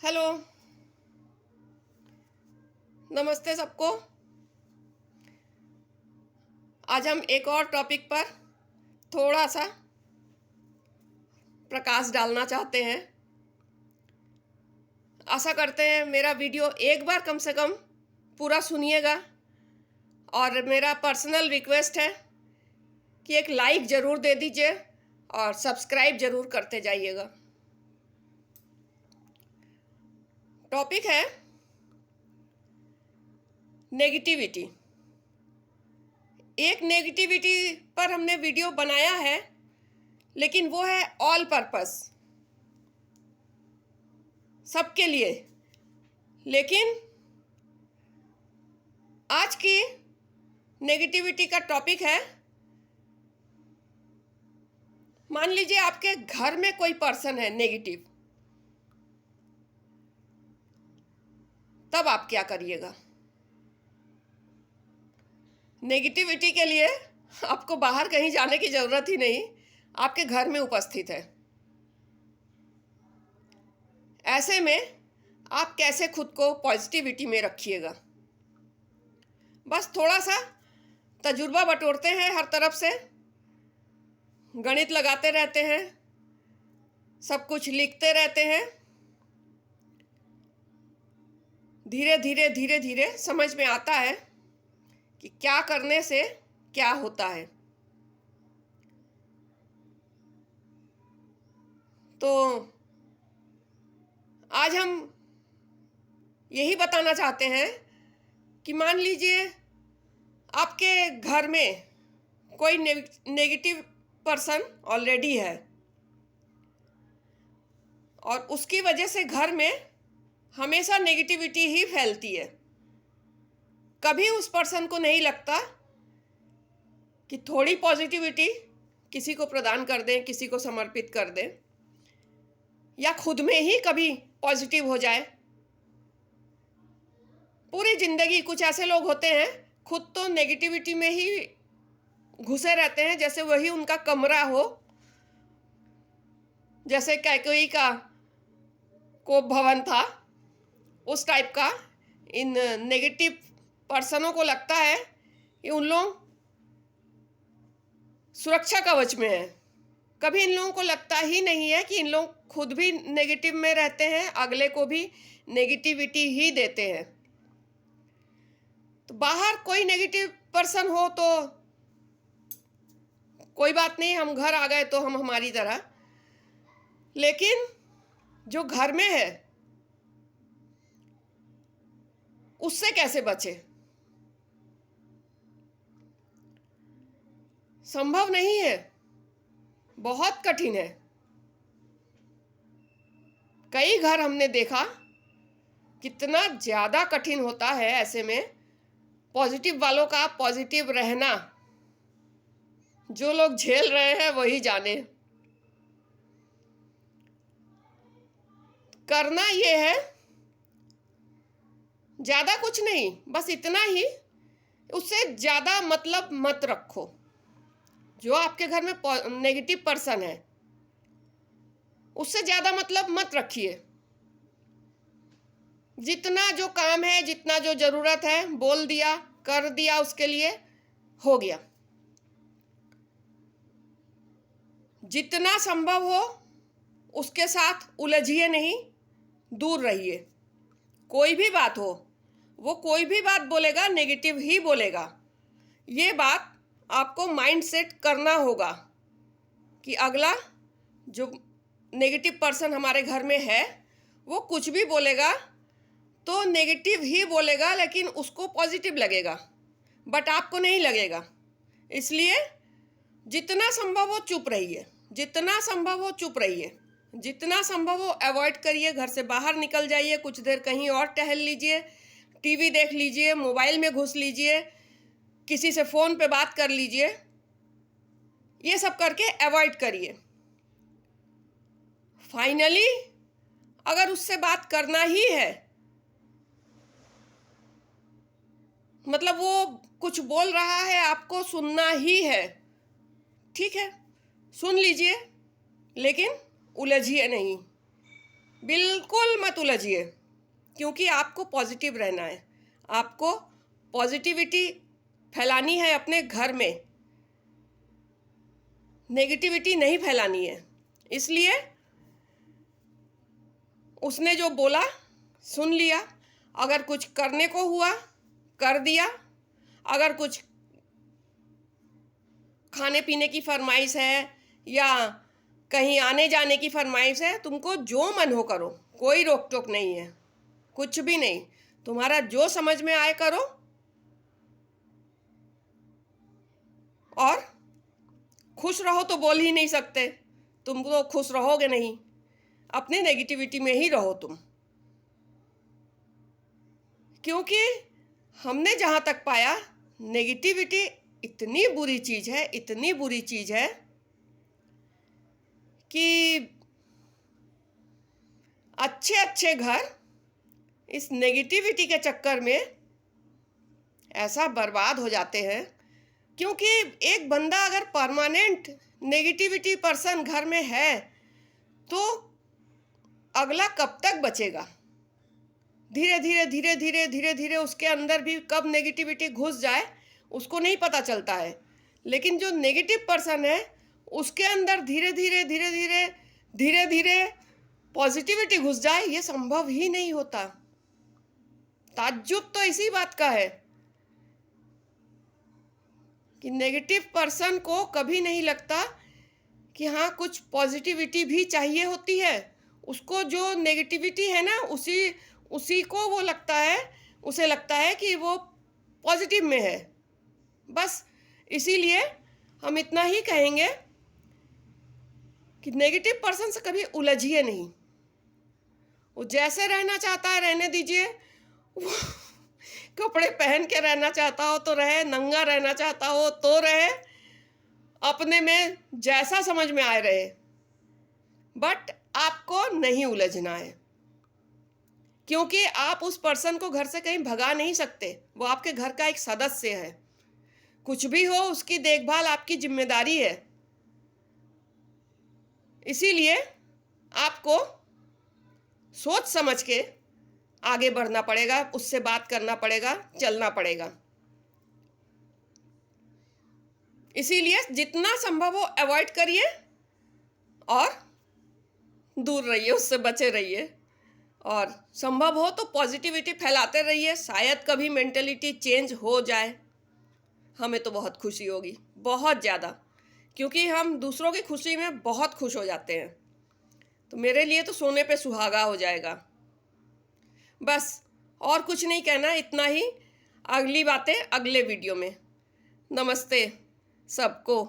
Hello. नमस्ते सबको। आज हम एक और टॉपिक पर थोड़ा सा प्रकाश डालना चाहते हैं। आशा करते हैं मेरा वीडियो एक बार कम से कम पूरा सुनिएगा और मेरा पर्सनल रिक्वेस्ट है कि एक लाइक ज़रूर दे दीजिए और सब्सक्राइब ज़रूर करते जाइएगा। टॉपिक है नेगेटिविटी। एक नेगेटिविटी पर हमने वीडियो बनाया है, लेकिन वो है ऑल पर्पस, सबके लिए। लेकिन आज की नेगेटिविटी का टॉपिक है, मान लीजिए आपके घर में कोई पर्सन है नेगेटिव, तब आप क्या करिएगा। नेगेटिविटी के लिए आपको बाहर कहीं जाने की ज़रूरत ही नहीं, आपके घर में उपस्थित है। ऐसे में आप कैसे खुद को पॉजिटिविटी में रखिएगा। बस थोड़ा सा तजुर्बा बटोरते हैं, हर तरफ से गणित लगाते रहते हैं, सब कुछ लिखते रहते हैं। धीरे धीरे धीरे धीरे समझ में आता है कि क्या करने से क्या होता है। तो आज हम यही बताना चाहते हैं कि मान लीजिए आपके घर में कोई नेगेटिव पर्सन ऑलरेडी है और उसकी वजह से घर में हमेशा नेगेटिविटी ही फैलती है। कभी उस पर्सन को नहीं लगता कि थोड़ी पॉजिटिविटी किसी को प्रदान कर दें, किसी को समर्पित कर दें, या खुद में ही कभी पॉजिटिव हो जाए। पूरी जिंदगी कुछ ऐसे लोग होते हैं, खुद तो नेगेटिविटी में ही घुसे रहते हैं, जैसे वही उनका कमरा हो, जैसे कैकेयी का कोप भवन था, उस टाइप का। इन नेगेटिव पर्सनों को लगता है कि उन लोग सुरक्षा कवच में हैं। कभी इन लोगों को लगता ही नहीं है कि इन लोग खुद भी नेगेटिव में रहते हैं, अगले को भी नेगेटिविटी ही देते हैं। तो बाहर कोई नेगेटिव पर्सन हो तो कोई बात नहीं, हम घर आ गए तो हम हमारी तरह। लेकिन जो घर में है उससे कैसे बचे? संभव नहीं है, बहुत कठिन है। कई घर हमने देखा कितना ज़्यादा कठिन होता है। ऐसे में पॉजिटिव वालों का पॉजिटिव रहना, जो लोग झेल रहे हैं वही जाने। करना ये है, ज़्यादा कुछ नहीं, बस इतना ही, उससे ज़्यादा मतलब मत रखो। जो आपके घर में नेगेटिव पर्सन है उससे ज़्यादा मतलब मत रखिए। जितना जो काम है, जितना जो ज़रूरत है, बोल दिया, कर दिया, उसके लिए हो गया। जितना संभव हो उसके साथ उलझिए नहीं, दूर रहिए। कोई भी बात हो, वो कोई भी बात बोलेगा नेगेटिव ही बोलेगा। ये बात आपको माइंड सेट करना होगा कि अगला जो नेगेटिव पर्सन हमारे घर में है वो कुछ भी बोलेगा तो नेगेटिव ही बोलेगा, लेकिन उसको पॉजिटिव लगेगा, बट आपको नहीं लगेगा। इसलिए जितना संभव हो चुप रहिए, जितना संभव हो चुप रहिए, जितना संभव हो अवॉइड करिए। घर से बाहर निकल जाइए, कुछ देर कहीं और टहल लीजिए, टीवी देख लीजिए, मोबाइल में घुस लीजिए, किसी से फ़ोन पे बात कर लीजिए। ये सब करके अवॉइड करिए। फाइनली अगर उससे बात करना ही है, मतलब वो कुछ बोल रहा है, आपको सुनना ही है, ठीक है, सुन लीजिए, लेकिन उलझिए नहीं। बिल्कुल मत उलझिए, क्योंकि आपको पॉजिटिव रहना है। आपको पॉजिटिविटी फैलानी है अपने घर में, नेगेटिविटी नहीं फैलानी है। इसलिए उसने जो बोला सुन लिया, अगर कुछ करने को हुआ कर दिया, अगर कुछ खाने पीने की फरमाइश है या कहीं आने जाने की फरमाइश है, तुमको जो मन हो करो, कोई रोक टोक नहीं है, कुछ भी नहीं। तुम्हारा जो समझ में आए करो, और खुश रहो तो बोल ही नहीं सकते, तुम तो खुश रहोगे नहीं, अपने नेगेटिविटी में ही रहो तुम। क्योंकि हमने जहाँ तक पाया, नेगेटिविटी इतनी बुरी चीज़ है, इतनी बुरी चीज़ है कि अच्छे अच्छे घर इस नेगेटिविटी के चक्कर में ऐसा बर्बाद हो जाते हैं। क्योंकि एक बंदा अगर परमानेंट नेगेटिविटी पर्सन घर में है तो अगला कब तक बचेगा? धीरे धीरे धीरे धीरे धीरे धीरे उसके अंदर भी कब नेगेटिविटी घुस जाए उसको नहीं पता चलता है। लेकिन जो नेगेटिव पर्सन है उसके अंदर धीरे धीरे धीरे धीरे धीरे धीरे पॉजिटिविटी घुस जाए, ये संभव ही नहीं होता। ताज्जुब तो इसी बात का है कि नेगेटिव पर्सन को कभी नहीं लगता कि हाँ कुछ पॉजिटिविटी भी चाहिए होती है। उसको जो नेगेटिविटी है ना, उसी को वो लगता है, उसे लगता है कि वो पॉजिटिव में है। बस इसीलिए हम इतना ही कहेंगे कि नेगेटिव पर्सन से कभी उलझिए नहीं। वो जैसे रहना चाहता है रहने दीजिए। वो कपड़े पहन के रहना चाहता हो तो रहे, नंगा रहना चाहता हो तो रहे, अपने में जैसा समझ में आए रहे, बट आपको नहीं उलझना है। क्योंकि आप उस पर्सन को घर से कहीं भगा नहीं सकते, वो आपके घर का एक सदस्य है। कुछ भी हो उसकी देखभाल आपकी जिम्मेदारी है। इसीलिए आपको सोच समझ के आगे बढ़ना पड़ेगा, उससे बात करना पड़ेगा, चलना पड़ेगा। इसीलिए जितना संभव हो अवॉइड करिए और दूर रहिए, उससे बचे रहिए, और संभव हो तो पॉजिटिविटी फैलाते रहिए। शायद कभी मेंटलिटी चेंज हो जाए, हमें तो बहुत खुशी होगी, बहुत ज़्यादा, क्योंकि हम दूसरों की खुशी में बहुत खुश हो जाते हैं। तो मेरे लिए तो सोने पे सुहागा हो जाएगा। बस और कुछ नहीं कहना, इतना ही। अगली बातें अगले वीडियो में। नमस्ते सबको।